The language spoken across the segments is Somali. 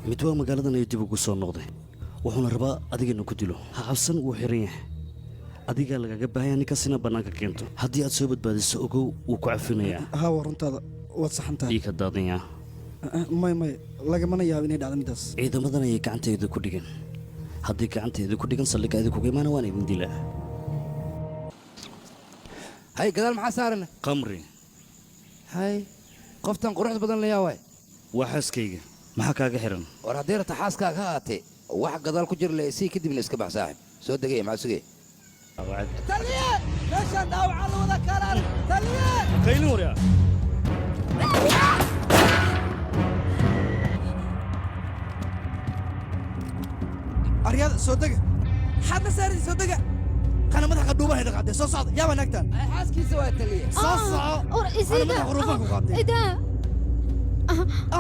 mid waa magaaladan ay dib ugu soo noqday wuxuuna rabaa adigana ku dilo ha cabsan wuu xiran yahay adiga lagaga baahan ninkaasina bannaanka keento haddii aad soo badbaadiso ogow wuu ku cafinayaa ها ورنتادا وصحنتها ii ka daadinyaa ماي lagamana yaabo inay dhacdo midaas ciidamadan ayay gacanteeda ku dhigan haddii gacanteeda ku dhigan saldhigga idinkuga imaana waan idin dilaa hay gadaal maxaa saaran qamri hay qoftan quruxda badan la yaaway waa xaaskayga maxaa kaaga xiran war haddii rata xaaskaaga ha aatee wax gadaal ku jira leesii kadibna iska bax saaxib soo degay maxaa sugay تليان ليش نداوع على وذا كلام تليان qaylin waryaa aryaad soo dega xadna saarin soo dega kana madaxa dhuubaha dhaqaade soo socda yaaba naagtan xaaskiisa waa taliye soo soco or isida quruufan ku qaatay ida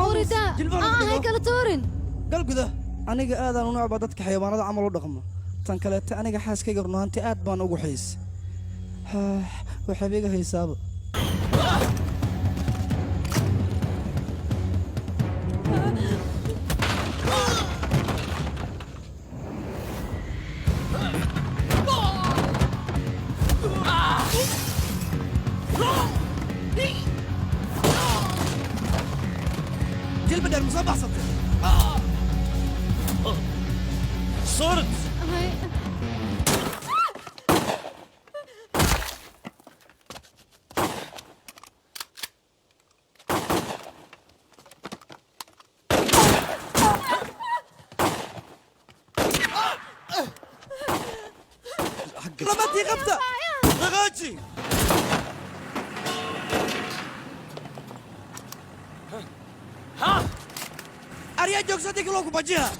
orida hay kala toorin gal guda aniga aadaan u nacba dadka xayawaanada camal u dhaqmo tan kaleeta aniga xaaskayga runaantii aad baan ugu xiis waxaa iga haysaaba جلب بدل مصبح صدق صورت لمتي غبطة غاجي أريد جوك صديق لوكو بجيها